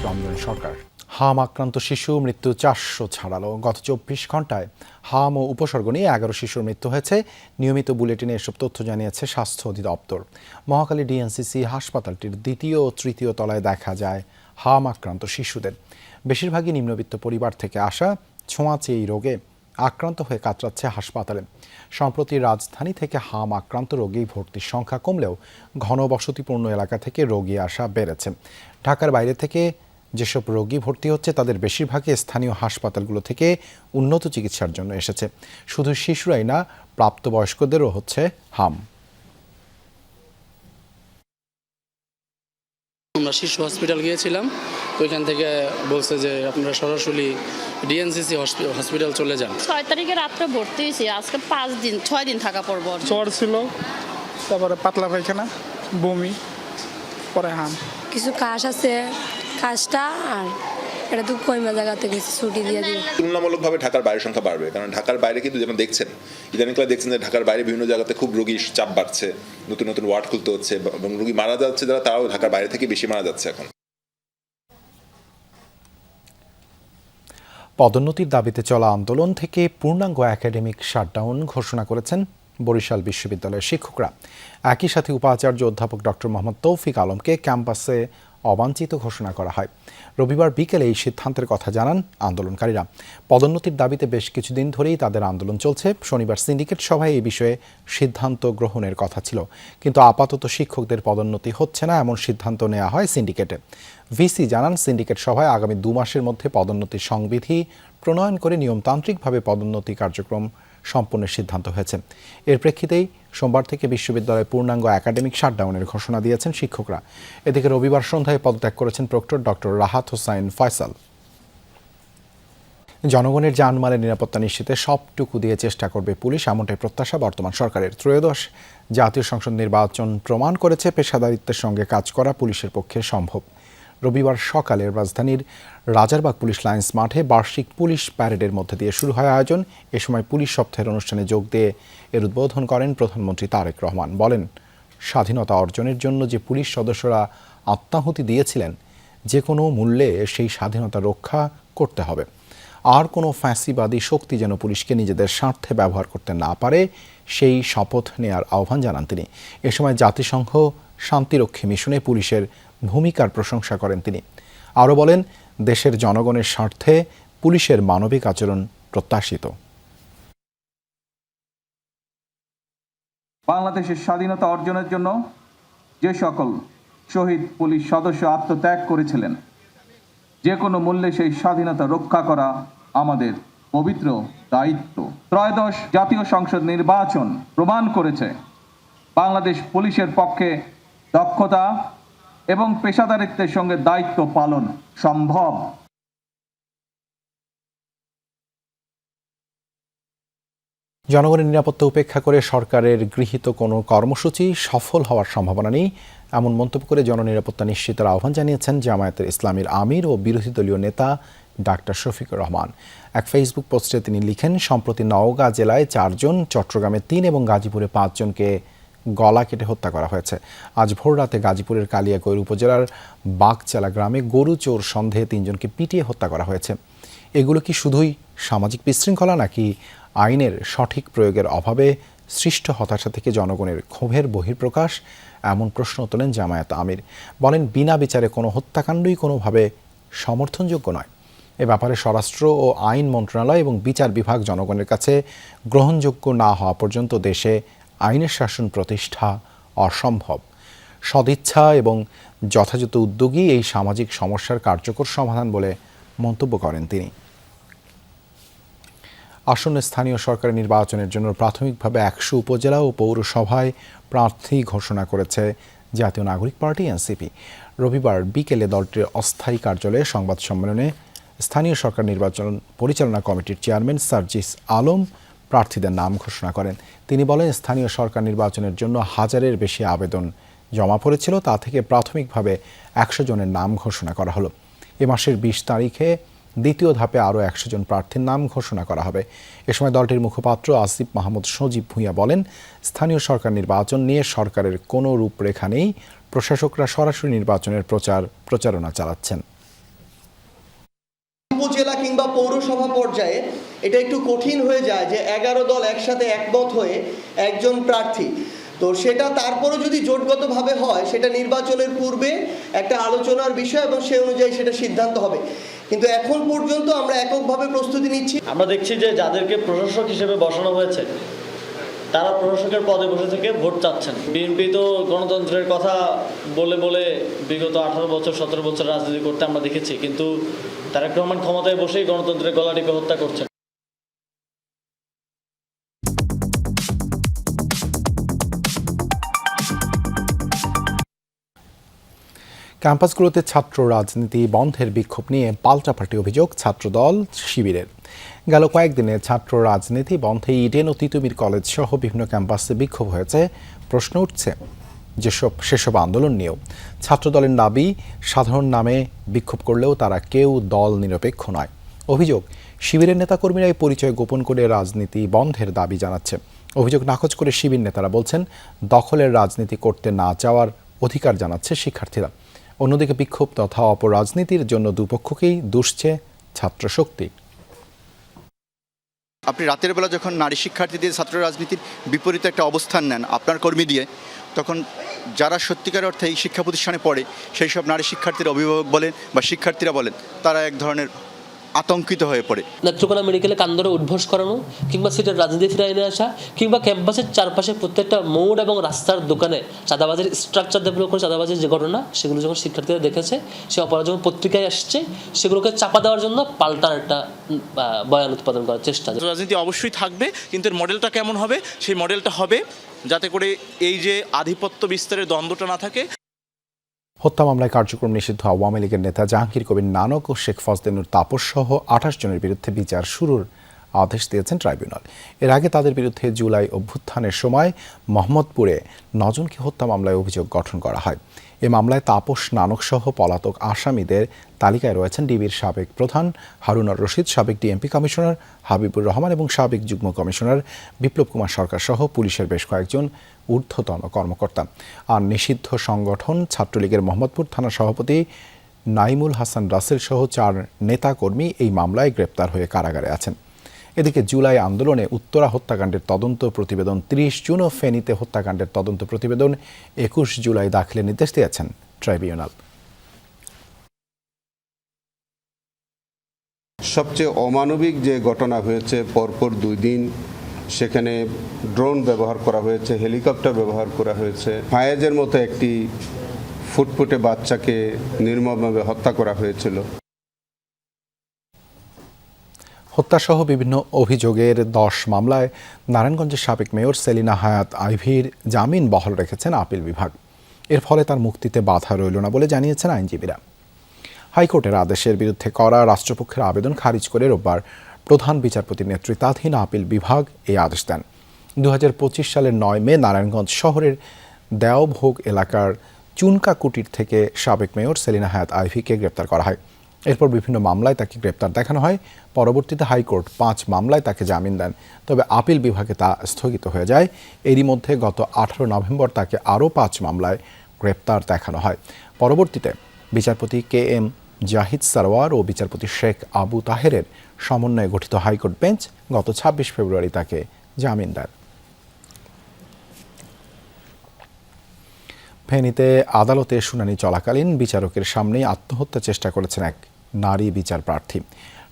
রমজান সরকার। হাম আক্রান্ত শিশু মৃত্যু 400 ছাড়ালো। গত 24 ঘন্টায় হাম ও উপসর্গ নিয়ে 11 শিশুর মৃত্যু হয়েছে। নিয়মিত বুলেটিনে এসব তথ্য জানিয়েছে স্বাস্থ্য অধিদপ্তর। মহাখালী ডিএনসিসি হাসপাতালটির দ্বিতীয় ও তৃতীয় তলায় দেখা যায় হাম আক্রান্ত শিশুদের। বেশিরভাগই নিম্নবিত্ত পরিবার থেকে আসা। ছোঁয়াচে এই রোগে আক্রান্ত হয়ে কাতরাচ্ছে হাসপাতালে। সম্প্রতি রাজধানী থেকে হাম আক্রান্ত রোগী ভর্তির সংখ্যা কমলেও ঘনবসতিপূর্ণ এলাকা থেকে রোগী আসা বেড়েছে। ঢাকার বাইরে থেকে যেসব রোগী ভর্তি হচ্ছে তাদের বেশিরভাগই স্থানীয় হাসপাতালগুলো থেকে উন্নত চিকিৎসার জন্য এসেছে। শুধু শিশুরাই না, প্রাপ্তবয়স্কদেরও হচ্ছে হাম। আমরা শিশু হসপিটাল গিয়েছিলাম, ওইখান থেকে বলছে যে আপনারা সরাসরি ডিএনসিসি হসপিটাল চলে যান। 6 তারিখে রাত্রে ভর্তি হয়েছি, আজকে 6 দিন থাকা পড়ব। জ্বর ছিল, তারপরে পাতলা পায়খানা, বমি, পরে হাম। কিছু কাশ আছে, কাশটা আর এটা তো কইমা জায়গাতে গেছে ছুটি দিয়ে দিই। তুলনামূলকভাবে ঢাকার বাইরের সংখ্যা বাড়বে, কারণ ঢাকার বাইরে কিন্তু যেমন দেখছেন ইদানিংকালে দেখছেন যে ঢাকার বাইরে বিভিন্ন জায়গাতে খুব রোগীর চাপ বাড়ছে, নতুন নতুন ওয়ার্ড খুলতে হচ্ছে এবং রোগী মারা যাচ্ছে যারা, তারাও ঢাকার বাইরে থেকে বেশি মারা যাচ্ছে এখন। পদোন্নতির দাবিতে চলা আন্দোলন থেকে পূর্ণাঙ্গ একাডেমিক শাটডাউন ঘোষণা করেছেন বরিশাল বিশ্ববিদ্যালয়ের শিক্ষকরা। একই সাথে উপাচার্য অধ্যাপক ডক্টর মোহাম্মদ তৌফিক আলমকে ক্যাম্পাসে অবাঞ্ছিত ঘোষণা করা হয়। রবিবার বিকেলে এই সিদ্ধান্তের কথা জানান আন্দোলনকারীরা। পদোন্নতির দাবিতে বেশ কিছুদিন ধরেই তাদের আন্দোলন চলছে। শনিবার সিন্ডিকেট সভায় এই বিষয়ে সিদ্ধান্ত গ্রহণের কথা ছিল, কিন্তু আপাতত শিক্ষকদের পদোন্নতি হচ্ছে না এমন সিদ্ধান্ত নেওয়া হয় সিন্ডিকেটে। ভিসি জানান, সিন্ডিকেট সভায় আগামী 2 মাসের মধ্যে পদোন্নতির সংবিধি প্রণয়ন করে নিয়মতান্ত্রিকভাবে পদোন্নতি কার্যক্রম সম্পন্নের সিদ্ধান্ত হয়েছে। এর প্রেক্ষিতেই সোমবার থেকে বিশ্ববিদ্যালয়ে পূর্ণাঙ্গ একাডেমিক শাটডাউনের ঘোষণা দিয়েছেন শিক্ষকরা। এদিকে রবিবার সন্ধ্যায় পদত্যাগ করেছেন প্রক্টর ডক্টর রাহাত হোসাইন ফয়সাল। জনগণের জানমালের নিরাপত্তা নিশ্চিতে সবটুকু দিয়ে চেষ্টা করবে পুলিশ, এমনটাই প্রত্যাশা বর্তমান সরকারের। ত্রয়োদশ জাতীয় সংসদ নির্বাচন প্রমাণ করেছে পেশাদারিত্বের সঙ্গে কাজ করা পুলিশের পক্ষে সম্ভব। রবিবার সকালে রাজধানীর রাজারবাগ পুলিশ লাইন্স মাঠে বার্ষিক পুলিশ প্যারেডের মধ্যে দিয়ে শুরু হয় আয়োজন। এ সময় পুলিশ সপ্তাহের অনুষ্ঠানে যোগ দিয়ে এর উদ্বোধন করেন প্রধানমন্ত্রী তারেক রহমান। বলেন, স্বাধীনতা অর্জনের জন্য যে পুলিশ সদস্যরা আত্মাহুতি দিয়েছিলেন, যে কোনো মূল্যে সেই স্বাধীনতা রক্ষা করতে হবে। আর কোনো ফ্যাসিবাদী শক্তি যেন পুলিশকে নিজেদের স্বার্থে ব্যবহার করতে না পারে, সেই শপথ নেয়ার আহ্বান জানান তিনি। এ সময় জাতিসংঘ শান্তিরক্ষী মিশনে পুলিশের ভূমিকার প্রশংসা করেন তিনি। আরও বলেন, দেশের জনগণের স্বার্থে পুলিশের মানবিক আচরণ প্রত্যাশিত। বাংলাদেশের স্বাধীনতা অর্জনের জন্য যে সকল শহীদ পুলিশ সদস্য আত্মত্যাগ করেছিলেন, যে কোনো মূল্যে সেই স্বাধীনতা রক্ষা করা আমাদের পবিত্র দায়িত্ব। ত্রয়োদশ জাতীয় সংসদ নির্বাচন প্রমাণ করেছে বাংলাদেশ পুলিশের পক্ষে দক্ষতা এবং পেশাদারিত্বের সঙ্গে দায়িত্ব পালন সম্ভব। জনগণের নিরাপত্তা উপেক্ষা করে সরকারের গৃহীত কোনো কর্মসূচি সফল হওয়ার সম্ভাবনা নেই, এমন মন্তব্য করে জননিরাপত্তা নিশ্চিতের আহ্বান জানিয়েছেন জামায়াতের ইসলামীর আমির ও বিরোধী দলীয় নেতা ডাক্তার শফিকুর রহমান। এক ফেসবুক পোস্টে তিনি লিখেন, সম্প্রতি নওগাঁ জেলায় 4 জন, চট্টগ্রামে 3 এবং গাজীপুরে 5 জনকে গলা কেটে হত্যা করা হয়েছে। আজ ভোররাতে গাজীপুরের কালিয়াকৈর উপজেলার বাগচালা গ্রামে গরু চোর সন্দেহে 3 জনকে পিটিয়ে হত্যা করা হয়েছে। এগুলো কি শুধুই সামাজিক বিশৃঙ্খলা, নাকি আইনের সঠিক প্রয়োগের অভাবে সৃষ্ট হতাশা থেকে জনগণের ক্ষোভের বহিঃপ্রকাশ? এমন প্রশ্ন তোলেন জামায়াত আমির। বলেন, বিনা বিচারে কোনো হত্যাকাণ্ডই কোনোভাবে সমর্থনযোগ্য নয়। এ ব্যাপারে স্বরাষ্ট্র ও আইন মন্ত্রণালয় এবং বিচার বিভাগ জনগণের কাছে গ্রহণযোগ্য না হওয়া পর্যন্ত দেশে আইনের শাসন প্রতিষ্ঠা অসম্ভব। সদিচ্ছা এবং যথাযথ উদ্যোগই এই সামাজিক সমস্যার কার্যকর সমাধান বলে মন্তব্য করেন তিনি। আসন্ন স্থানীয় সরকারের নির্বাচনের জন্য প্রাথমিকভাবে 100 উপজেলা ও পৌরসভায় প্রার্থী ঘোষণা করেছে জাতীয় নাগরিক পার্টি এনসিপি। রবিবার বিকেলে দলটির অস্থায়ী কার্যালয়ে সংবাদ সম্মেলনে স্থানীয় সরকার নির্বাচন পরিচালনা কমিটির চেয়ারম্যান সার্জিস আলম প্রার্থীদের নাম ঘোষণা করেন। তিনি বলেন, স্থানীয় সরকার নির্বাচনের জন্য 1000-এর বেশি আবেদন জমা পড়েছিল, তা থেকে প্রাথমিকভাবে 100 জনের নাম ঘোষণা করা হলো। এ মাসের 20 তারিখে দ্বিতীয় ধাপে আরও 100 জন প্রার্থীর নাম ঘোষণা করা হবে। এ সময় দলটির মুখপাত্র আসিফ মাহমুদ সজীব ভূঁইয়া বলেন, স্থানীয় সরকার নির্বাচন নিয়ে সরকারের কোনো রূপরেখা নেই, প্রশাসকরা সরাসরি নির্বাচনের প্রচারণা চালাচ্ছেন। উপজেলা কিংবা পৌরসভা পর্যায়ে এটা একটু কঠিন হয়ে যায় যে 11 দল একসাথে একমত হয়ে একজন প্রার্থী। তো সেটা তারপরে যদি জোটগতভাবে হয় সেটা নির্বাচনের পূর্বে একটা আলোচনার বিষয় এবং সে অনুযায়ী সেটা সিদ্ধান্ত হবে। কিন্তু এখন পর্যন্ত আমরা এককভাবে প্রস্তুতি নিচ্ছি। আমরা দেখছি যে যাদেরকে প্রশাসক হিসেবে বসানো হয়েছে তারা প্রশাসকের পদে বসে থেকে ভোট চাচ্ছেন। বিএনপি তো গণতন্ত্রের কথা বলে বলে বিগত 18 বছর 17 বছর রাজনীতি করতে আমরা দেখেছি, কিন্তু তারেক রহমান ক্ষমতায় বসেই গণতন্ত্রের গলা টিপে হত্যা করছেন। ক্যাম্পাসগুলোতে ছাত্র রাজনীতি বন্ধের বিক্ষোভ নিয়ে পাল্টাপাল্টি অভিযোগ ছাত্রদল শিবিরের। গেল কয়েকদিনে ছাত্র রাজনীতি বন্ধে ইডেন ও তিতুমির কলেজ সহ বিভিন্ন ক্যাম্পাসে বিক্ষোভ হয়েছে। প্রশ্ন উঠছে সেসব আন্দোলন নিয়েও। ছাত্রদলের দাবি, সাধারণ নামে বিক্ষোভ করলেও তারা কেউ দল নিরপেক্ষ নয়। অভিযোগ, শিবিরের নেতাকর্মীরাই পরিচয় গোপন করে রাজনীতি বন্ধের দাবি জানাচ্ছে। অভিযোগ নাকচ করে শিবির নেতারা বলছেন, দখলের রাজনীতি করতে না চাওয়ার অধিকার জানাচ্ছে শিক্ষার্থীরা। অন্যদিকে বিক্ষোভ তথা অপরাজনীতির জন্য দুপক্ষকেই দুষছে ছাত্রশক্তি। আপনি রাতের বেলা যখন নারী শিক্ষার্থীদের ছাত্র রাজনীতির বিপরীতে একটা অবস্থান নেন আপনার কর্মী দিয়ে, তখন যারা সত্যিকার অর্থে এই শিক্ষা প্রতিষ্ঠানে পড়ে সেই সব নারী শিক্ষার্থীর অভিভাবক বলেন বা শিক্ষার্থীরা বলেন, তারা এক ধরনের আতঙ্কিত হয়ে পড়ে। নেত্রকোনা মেডিকেলে কান ধরে উদ্ঘোষ করানো, কিংবা সিটের রাজনীতি ফিরে এনে আসা, কিংবা ক্যাম্পাসের চারপাশে প্রত্যেকটা মোড় এবং রাস্তার দোকানে চাঁদাবাজের স্ট্রাকচার ডেভেলপ করে চাঁদাবাজের যে ঘটনা, সেগুলো যখন শিক্ষার্থীরা দেখেছে, সে অপরাধ যখন পত্রিকায় আসছে, সেগুলোকে চাপা দেওয়ার জন্য পাল্টার একটা বয়ান উৎপাদন করার চেষ্টা। রাজনীতি অবশ্যই থাকবে, কিন্তু এর মডেলটা কেমন হবে? সেই মডেলটা হবে যাতে করে এই যে আধিপত্য বিস্তারের দ্বন্দ্বটা না থাকে। হত্যা মামলায় কার্যক্রম নিষিদ্ধ আওয়ামী লীগের নেতা জাহাঙ্গীর কবির নানক ও শেখ ফজলেনুর তাপস সহ 28 জনের বিরুদ্ধে বিচার শুরুর আদেশ দিয়েছেন ট্রাইব্যুনাল। এর আগে তাদের বিরুদ্ধে জুলাই অভ্যুত্থানের সময় মোহাম্মদপুরে 9 জনকে হত্যা মামলায় অভিযোগ গঠন করা হয়। এ মামলায় তাপস, নানক সহ পলাতক আসামিদের তালিকায় রয়েছেন ডিবির সাবেক প্রধান হারুনুর রশিদ, সাবেক ডিএমপি কমিশনার হাবিবুর রহমান এবং সাবেক যুগ্ম কমিশনার বিপ্লব কুমার সরকার সহ পুলিশের বেশ কয়েকজন ঊর্ধ্বতন কর্মকর্তা। আর নিষিদ্ধ সংগঠন ছাত্রলীগের মোহাম্মদপুর থানা সভাপতি নাইমুল হাসান রাসেল সহ 4 নেতাকর্মী এই মামলায় গ্রেপ্তার হয়ে কারাগারে আছেন। এদিকে জুলাই আন্দোলনে উত্তরা হত্যাকাণ্ডের তদন্ত প্রতিবেদন 30 জুন ও ফেনীতে হত্যাকাণ্ডের তদন্ত প্রতিবেদন 21 জুলাই দাখিলের নির্দেশ দিয়েছেন ট্রাইব্যুনাল। সবচেয়ে অমানবিক যে ঘটনা হয়েছে, পরপর 2 দিন সেখানে ড্রোন ব্যবহার করা হয়েছে, হেলিকপ্টার ব্যবহার করা হয়েছে, ফায়েজের মতো একটি ফুটফুটে বাচ্চাকে নির্মমভাবে হত্যা করা হয়েছিল। হত্যাসহ বিভিন্ন অভিযোগের 10 মামলায় নারায়ণগঞ্জের সাবেক মেয়র সেলিনা হায়াৎ আইভীর জামিন বহাল রেখেছেন আপিল বিভাগ। এর ফলে তার মুক্তিতে বাধা রইল না বলে জানিয়েছেন আইনজীবীরা। হাইকোর্টের আদেশের বিরুদ্ধে করা রাষ্ট্রপক্ষের আবেদন খারিজ করে রোববার প্রধান বিচারপতির নেতৃত্বাধীন আপিল বিভাগ এই আদেশ দেন। 2025 সালের 9 মে নারায়ণগঞ্জ শহরের দেওভোগ এলাকার চুনকা কুটির থেকে সাবেক মেয়র সেলিনা হায়াৎ আইভীকে গ্রেপ্তার করা হয়। এরপর বিভিন্ন মামলায় তাকে গ্রেপ্তার দেখানো হয়। পরবর্তীতে হাইকোর্ট 5 মামলায় তাকে জামিন দেন, তবে আপিল বিভাগে তা স্থগিত হয়ে যায়। এরই মধ্যে গত 18 নভেম্বর তাকে আরও 5 মামলায় গ্রেপ্তার দেখানো হয়। পরবর্তীতে বিচারপতি KM জাহিদ সারওয়ার ও বিচারপতি শেখ আবু তাহেরের সমন্বয়ে গঠিত হাইকোর্ট বেঞ্চ গত 26 ফেব্রুয়ারি তাকে জামিন দেন। ফেনীতে আদালতে শুনানি চলাকালীন বিচারকের সামনেই আত্মহত্যা চেষ্টা করেছেন এক নারী বিচার প্রার্থী।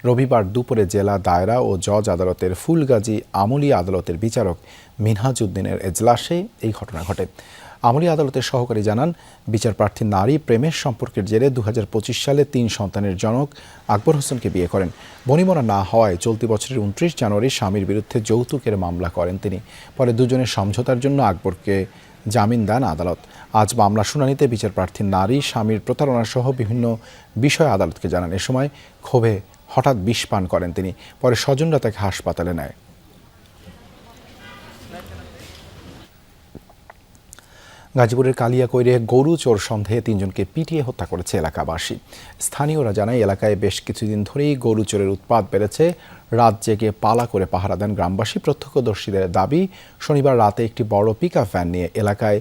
রবিবার দুপুরে জেলা দায়রা ও জজ আদালতের ফুলগাজী আমলি আদালতের বিচারক মিনহাজউদ্দিনের এজলাসে এই ঘটনা ঘটে। আমলি আদালতের সহকারী জানান, বিচার প্রার্থী নারী প্রেমের সম্পর্কের জেরে 2025 সালে 3 সন্তানের জনক আকবর হোসেনকে বিয়ে করেন। বনিমনা না হওয়ায় চলতি বছরের 29 জানুয়ারি স্বামীর বিরুদ্ধে যৌতুকের মামলা করেন তিনি। পরে দুজনের সমঝোতার জন্য আকবরকে জামিন দেন আদালত। আজ মামলা শুনানিতে বিচার প্রার্থী নারী স্বামীর প্রতারণা সহ বিভিন্ন বিষয় আদালতকে জানান। এ সময় ক্ষোভে হঠাৎ বিষ পান করেন তিনি। পরে স্বজনরা তাকে হাসপাতালে নেয়। গাজীপুরের কালিয়াকৈরে গরু চোর সন্দেহে 3 জনকে পিটিয়ে হত্যা করেছে এলাকাবাসী। স্থানীয়রা জানায়, এলাকায় বেশ কিছুদিন ধরেই গরু চোরের উৎপাত বেড়েছে। রাত জেগে পালা করে পাহারা দেন গ্রামবাসী। প্রত্যক্ষদর্শীদের দাবি, শনিবার রাতে একটি বড় পিকআপ ভ্যান নিয়ে এলাকায়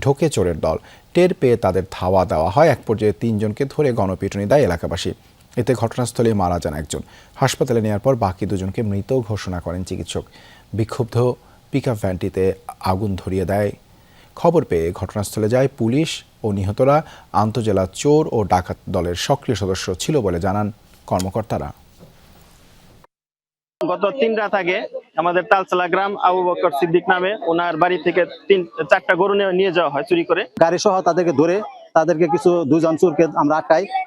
ঢোকে চোরের দল। টের পেয়ে তাদের ধাওয়া দেওয়া হয়। এক পর্যায়ে 3 জনকে ধরে গণপিটুনি দেয় এলাকাবাসী। এতে ঘটনাস্থলে মারা যান একজন। হাসপাতালে নেওয়ার পর বাকি দুজনকে মৃত ঘোষণা করেন চিকিৎসক। বিক্ষুব্ধ পিকআপ ভ্যানটিতে আগুন ধরিয়ে দেয়। খবর পেয়ে ঘটনাস্থলে যায় পুলিশ ও নিহতরা আন্তজেলা চোর ও ডাকাত দলের সক্রিয় সদস্য ছিল বলে জানান কর্মকর্তারা। গত 3 রাত আগে আমাদের তালতলা গ্রাম আবু বকর সিদ্দিক নামে ওনার বাড়ি থেকে 4টা গরু নিয়ে যাওয়া হয় চুরি করে। গাড়ি সহ তাদেরকে ধরে তাদেরকে কিছু দুজন চোরকে আমরা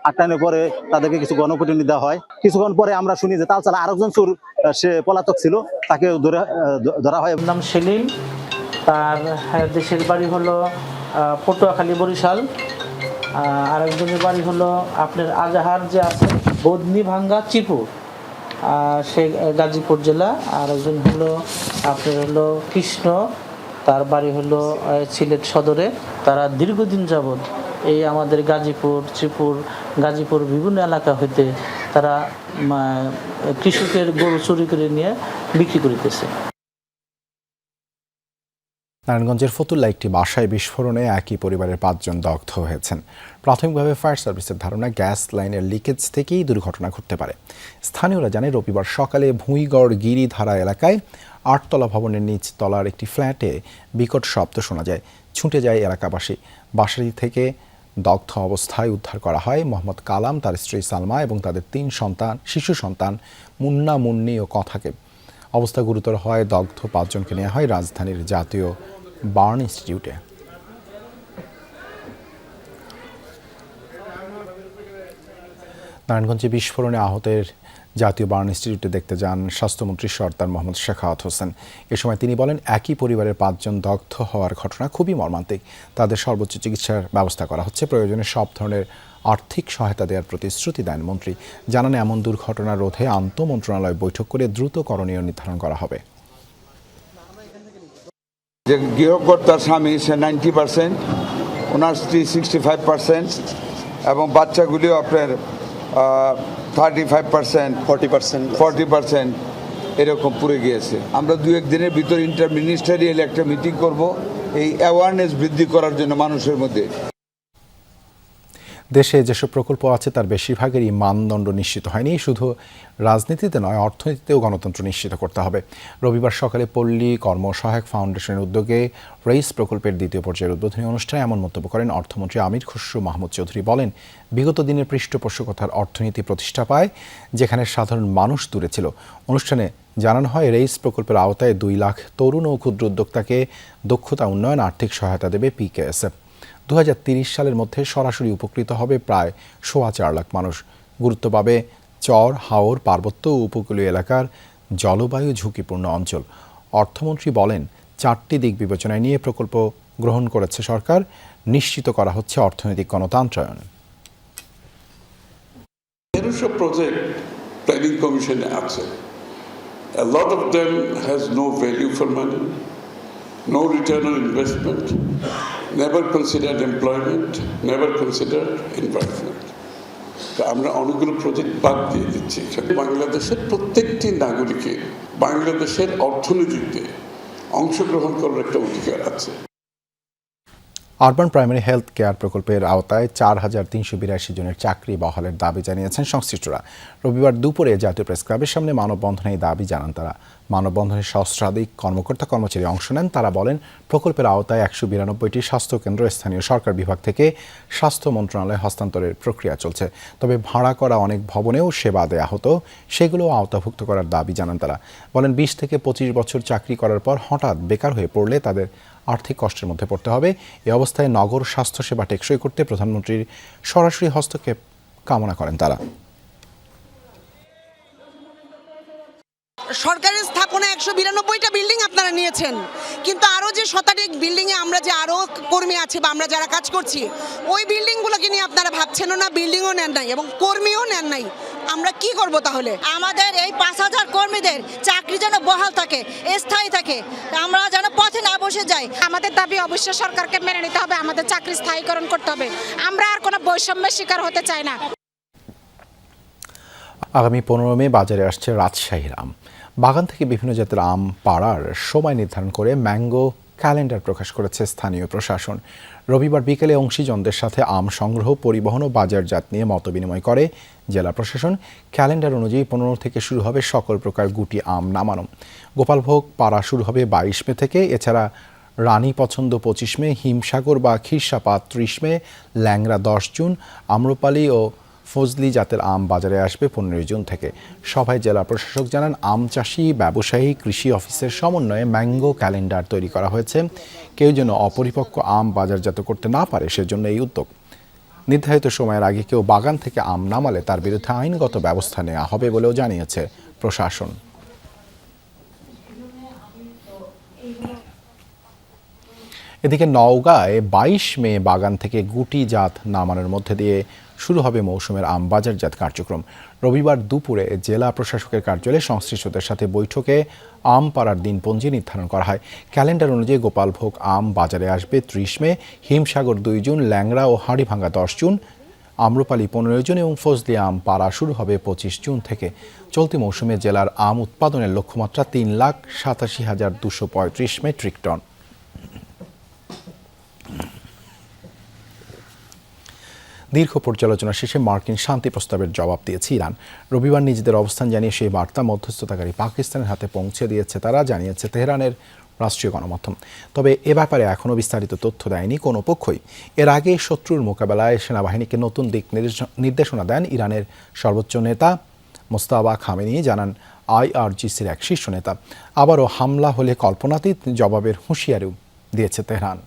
আটকানোর পরে তাদেরকে কিছু গণপিটুনি দেওয়া হয়। কিছুক্ষণ পরে আমরা শুনি যে তালতলা আরেকজন চোর সে পলাতক ছিল, তাকে ধরা হয়। নাম সেলিম, তার দেশের বাড়ি হলো পটুয়াখালী বরিশাল। আরেকজনের বাড়ি হলো আপনার আজাহার যে আছে বদনি ভাঙ্গা চিপুর, সে গাজীপুর জেলা। আর একজন হলো আপনার হলো কৃষ্ণ, তার বাড়ি হলো সিলেট সদরে। তারা দীর্ঘদিন যাবৎ এই আমাদের গাজীপুর বিভিন্ন এলাকা হইতে তারা কৃষকের গরু চুরি করে নিয়ে বিক্রি করিতেছে। নারায়ণগঞ্জের ফতুল্লা একটি বাসায় বিস্ফোরণে একই পরিবারের 5 জন দগ্ধ হয়েছেন। প্রাথমিকভাবে ফায়ার সার্ভিসের ধারণা গ্যাস লাইনের লিকেজ থেকেই দুর্ঘটনা ঘটতে পারে। স্থানীয়রা জানে রবিবার সকালে ভুঁইগড় গিরিধারা এলাকায় 8তলা ভবনের নিচ তলার একটি ফ্ল্যাটে বিকট শব্দ শোনা যায়। ছুটে যায় এলাকাবাসী। বাসাটি থেকে দগ্ধ অবস্থায় উদ্ধার করা হয় মোহাম্মদ কালাম, তার স্ত্রী সালমা এবং তাদের 3 শিশু সন্তান মুন্না, মুন্নি ও কথাকে। অবস্থা গুরুতর হয় দগ্ধ 5 জনকে নেওয়া হয় রাজধানীর জাতীয় বার্ন ইনস্টিটিউটে। নারায়ণগঞ্জে বিস্ফোরণে আহতের জাতীয় বার্ন ইনস্টিটিউটে দেখতে যান স্বাস্থ্যমন্ত্রী সরদার মোহাম্মদ শেখাওয়াত হোসেন। এ সময় তিনি বলেন, একই পরিবারের 5 জন দগ্ধ হওয়ার ঘটনা খুবই মর্মান্তিক। তাদের সর্বোচ্চ চিকিৎসার ব্যবস্থা করা হচ্ছে। প্রয়োজনে সব ধরনের আর্থিক সহায়তা দেওয়ার প্রতিশ্রুতি দেন মন্ত্রী। জানান এমন দুর্ঘটনা রোধে আন্তঃমন্ত্রণালয় বৈঠক করে দ্রুত করণীয় নির্ধারণ করা হবে। যে গৃহকর্তার স্বামী সে 90%, ওনার স্ত্রী 65% এবং বাচ্চাগুলিও আপনার 35%, 40% এরকম পুড়ে গিয়েছে। আমরা 2-1 দিনের ভিতর ইন্টার মিনিস্টারিয়াল একটা মিটিং করব এই অ্যাওয়ারনেস বৃদ্ধি করার জন্য মানুষের মধ্যে। দেশে যেসব প্রকল্প আছে তার বেশিরভাগেরই মানদণ্ড নিশ্চিত হয়নি। শুধু রাজনীতিতে নয়, অর্থনীতিতেও গণতন্ত্র নিশ্চিত করতে হবে। রবিবার সকালে পল্লী কর্মসহায়ক ফাউন্ডেশনের উদ্যোগে রেইস প্রকল্পের 2য় পর্যায়ের উদ্বোধনী অনুষ্ঠানে এমন মন্তব্য করেন অর্থমন্ত্রী আমির খসরু মাহমুদ চৌধুরী। বলেন, বিগত দিনের পৃষ্ঠপোষকতার অর্থনীতি প্রতিষ্ঠা পায় যেখানে সাধারণ মানুষ দূরে ছিল। অনুষ্ঠানে জানানো হয়, রেইস প্রকল্পের আওতায় 2 লাখ তরুণ ও ক্ষুদ্র উদ্যোক্তাকে দক্ষতা উন্নয়ন আর্থিক সহায়তা দেবে পিকেএসএফ। 2030 সালের মধ্যে সরাসরি উপকৃত হবে প্রায় 4.25 লাখ মানুষ। গুরুত্ব পাবে চর, হাওর, পার্বত্য ও উপকূলীয় এলাকার জলবায়ু ঝুঁকিপূর্ণ অঞ্চল। অর্থমন্ত্রী বলেন, 4টি দিক বিবেচনায় নিয়ে প্রকল্প গ্রহণ করেছে সরকার। নিশ্চিত করা হচ্ছে অর্থনৈতিক গণতান্ত্রায়ন। 1300 প্রজেক্ট প্ল্যানিং কমিশনে আছে। A lot of them has no value for money, no return on investment, never considered employment, never considered environment. তো আমরা অনেকগুলো প্রজেক্ট বাদ দিয়ে দিচ্ছি। বাংলাদেশের প্রত্যেকটি নাগরিকের বাংলাদেশের অর্থনীতিতে অংশগ্রহণ করার একটা অধিকার আছে। আরবান প্রাইমারি হেলথ কেয়ার প্রকল্পের আওতায় 4382 জনের চাকরি বহালের দাবি জানিয়েছেন সংশ্লিষ্টরা। রবিবার দুপুরে জাতীয় প্রেস ক্লাবের সামনে মানববন্ধনে এই দাবি জানান তারা। মানববন্ধনে সহস্রাধিক কর্মকর্তা-কর্মচারী অংশ নেন। তারা বলেন, প্রকল্পের আওতায় 192টি স্বাস্থ্যকেন্দ্র স্থানীয় সরকার বিভাগ থেকে স্বাস্থ্য মন্ত্রণালয়ে হস্তান্তরের প্রক্রিয়া চলছে। তবে ভাড়া করা অনেক ভবনেও সেবা দেয়া হতো, সেগুলো আওতাভুক্ত করার দাবি জানান তারা। বলেন, 20 থেকে 25 বছর চাকরি করার পর হঠাৎ বেকার হয়ে পড়লে তাদের আর্থিক কষ্টের মধ্যে পড়তে হবে। এ অবস্থায় নগর স্বাস্থ্যসেবা টেকসই করতে প্রধানমন্ত্রীর সরাসরি হস্তক্ষেপ কামনা করেন তারা। সরকারের স্থাপনা 192টা বিল্ডিং আপনারা নিয়েছেন, কিন্তু আরও যে শতাধিক বিল্ডিংয়ে আমরা যে আরও কর্মী আছে বা আমরা যারা কাজ করছি, ওই বিল্ডিংগুলোকে নিয়ে আপনারা ভাবছেনও না, বিল্ডিংও নেন নাই এবং কর্মীও নেন নাই। আমরা কি করব তাহলে? আমাদের এই 5000 কর্মীদের চাকরি যেন বহাল থাকে, স্থায়ী থাকে, আমরা যেন পথে না বসে যাই। আমাদের দাবি অবশ্যই সরকারকে মেনে নিতে হবে, আমাদের চাকরি স্থায়ীকরণ করতে হবে। আমরা আর কোনো বৈষম্যের শিকার হতে চাই না। আগামী 15 মে বাজারে আসছে রাজশাহীর আম। বাগান থেকে বিভিন্ন জাতের আম পাড়ার সময় নির্ধারণ করে ম্যাঙ্গো ক্যালেন্ডার প্রকাশ করেছে স্থানীয় প্রশাসন। রবিবার বিকেলে অংশীজনদের সাথে আম সংগ্রহ, পরিবহন ও বাজারজাত নিয়ে মতবিনিময় করে জেলা প্রশাসন। ক্যালেন্ডার অনুযায়ী 15 থেকে শুরু হবে সকল প্রকার গুটি আম নামানো। গোপালভোগ পাড়া শুরু হবে 22 মে থেকে। এছাড়া রানী পছন্দ 25 মে, হিমসাগর বা খিরসাপাত 30 মে, ল্যাংড়া 10 জুন, আম্রপালি ও ফজলি জাতের আম বাজারে আসবে 15 জুন থেকে। সভায় জেলা প্রশাসক জানান, আম চাষি, ব্যবসায়ী, কৃষি অফিসের সমন্বয়ে ম্যাঙ্গো ক্যালেন্ডার তৈরি করা হয়েছে। কেউ যেন অপরিপক্ক আম বাজারজাত করতে না পারে, সেজন্য এই উদ্যোগ। নির্ধারিত সময়ের আগে কেউ বাগান থেকে আম নামালে তার বিরুদ্ধে আইনগত ব্যবস্থা নেওয়া হবে বলেও জানিয়েছে প্রশাসন। এদিকে নওগাঁয় 22 মে বাগান থেকে গুটি জাত নামানোর মধ্যে দিয়ে শুরু হবে মৌসুমের আম বাজারজাত কার্যক্রম। রবিবার দুপুরে জেলা প্রশাসকের কার্যালয়ে সংশ্লিষ্টদের সাথে বৈঠকে আম পাড়ার দিনপঞ্জি নির্ধারণ করা হয়। ক্যালেন্ডার অনুযায়ী গোপালভোগ আম বাজারে আসবে 30 মে, হিমসাগর 2 জুন, ল্যাংড়া ও হাড়িভাঙ্গা 10 জুন, আম্রপালি 15 জুন এবং ফজলি আম পাড়া শুরু হবে 25 জুন থেকে। চলতি মৌসুমে জেলার আম উৎপাদনের লক্ষ্যমাত্রা 3,87,235 মেট্রিক টন। দীর্ঘ পর্যালোচনা শেষে মার্কিন শান্তি প্রস্তাবের জবাব দিয়েছে ইরান। রবিবার নিজেদের অবস্থান জানিয়ে সেই বার্তা মধ্যস্থতাকারী পাকিস্তানের হাতে পৌঁছে দিয়েছে তারা, জানিয়েছে তেহরানের রাষ্ট্রীয় গণমাধ্যম। তবে এ ব্যাপারে এখনও বিস্তারিত তথ্য দেয়নি কোনো পক্ষই। এর আগে শত্রুর মোকাবেলায় সেনাবাহিনীকে নতুন দিক নির্দেশনা দেন ইরানের সর্বোচ্চ নেতা মোস্তাফা খামেনি, জানান IRGCর এক শীর্ষ নেতা। আবারও হামলা হলে কল্পনাতীত জবাবের হুঁশিয়ারিও দিয়েছে তেহরান।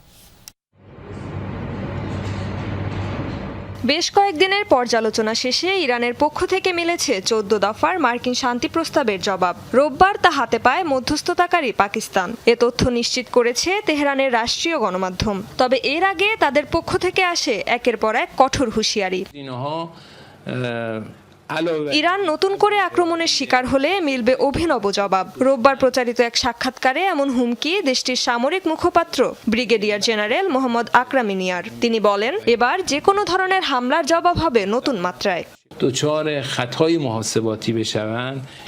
বেশ কয়েকদিনের পর্যালোচনা শেষে ইরানের পক্ষ থেকে মিলেছে 14 দফার মার্কিন শান্তি প্রস্তাবের জবাব। রোববার তা হাতে পায় মধ্যস্থতাকারী পাকিস্তান। এ তথ্য নিশ্চিত করেছে তেহরানের রাষ্ট্রীয় গণমাধ্যম। তবে এর আগে তাদের পক্ষ থেকে আসে একের পর এক কঠোর হুঁশিয়ারি। ইরান নতুন করে আক্রমণের শিকার হলে মিলবে অভিনব জবাব। রোববার প্রচারিত এক সাক্ষাৎকারে এমন হুমকি দেশটির সামরিক মুখপাত্র ব্রিগেডিয়ার জেনারেল মোহাম্মদ আকরামিনিয়ার। তিনি বলেন, এবার যে কোনো ধরনের হামলার জবাব হবে নতুন মাত্রায়।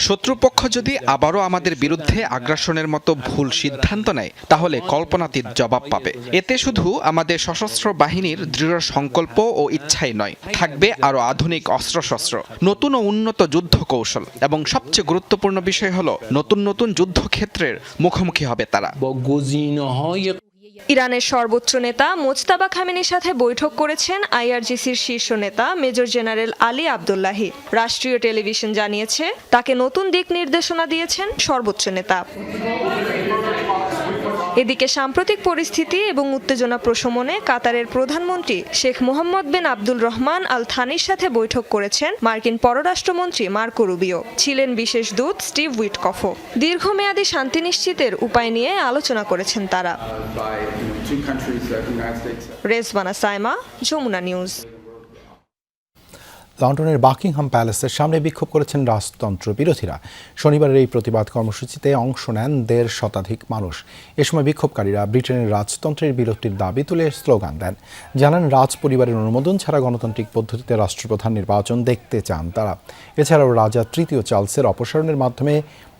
শত্রুপক্ষ যদি আবারও আমাদের বিরুদ্ধে আগ্রাসনের মতো ভুল সিদ্ধান্ত নেয়, তাহলে কল্পনাতীত জবাব পাবে। এতে শুধু আমাদের সশস্ত্র বাহিনীর দৃঢ় সংকল্প ও ইচ্ছাই নয়, থাকবে আরও আধুনিক অস্ত্রশস্ত্র, নতুন ও উন্নত যুদ্ধ কৌশল এবং সবচেয়ে গুরুত্বপূর্ণ বিষয় হলো নতুন নতুন যুদ্ধক্ষেত্রের মুখোমুখি হবে তারা। ইরানের সর্বোচ্চ নেতা মোজতাবা খামেনির সাথে বৈঠক করেছেন IRGCর শীর্ষ নেতা মেজর জেনারেল আলী আবদুল্লাহি। রাষ্ট্রীয় টেলিভিশন জানিয়েছে, তাকে নতুন দিক নির্দেশনা দিয়েছেন সর্বোচ্চ নেতা। এদিকে সাম্প্রতিক পরিস্থিতি এবং উত্তেজনা প্রশমনে কাতারের প্রধানমন্ত্রী শেখ মোহাম্মদ বিন আব্দুল রহমান আল থানির সাথে বৈঠক করেছেন মার্কিন পররাষ্ট্রমন্ত্রী মার্কো রুবিও। ছিলেন বিশেষ দূত স্টিভ উইটকফও। দীর্ঘমেয়াদী শান্তি নিশ্চিতের উপায় নিয়ে আলোচনা করেছেন তারা। রেজওয়ানা সাইমা, যমুনা নিউজ। লন্ডনের বাকিংহাম প্যালেসের সামনে বিক্ষোভ করেছেন রাজতন্ত্র বিরোধীরা। শনিবারের এই প্রতিবাদ কর্মসূচিতে অংশ নেন 1.5 শতাধিক মানুষ। এ সময় বিক্ষোভকারীরা ব্রিটেনের রাজতন্ত্রের বিলুপ্তির দাবি তুলে স্লোগান দেন। জানান, রাজ পরিবারের অনুমোদন ছাড়া গণতান্ত্রিক পদ্ধতিতে রাষ্ট্রপ্রধান নির্বাচন দেখতে চান তারা। এছাড়াও রাজা তৃতীয় চার্লসের অপসারণের মাধ্যমে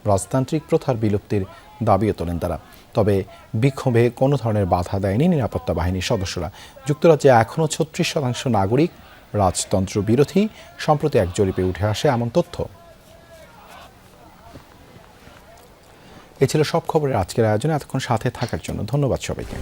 রাজতান্ত্রিক প্রথার বিলুপ্তির দাবিও তোলেন তারা। তবে বিক্ষোভে কোনো ধরনের বাধা দেয়নি নিরাপত্তা বাহিনীর সদস্যরা। যুক্তরাজ্যে এখনও 36% নাগরিক রাজতন্ত্র বিরোধী। সম্প্রতি এক জরিপে উঠে আসে এমন তথ্য। এ ছিল সব খবরের আজকের আয়োজনে। এতক্ষণ সাথে থাকার জন্য ধন্যবাদ সবাইকে।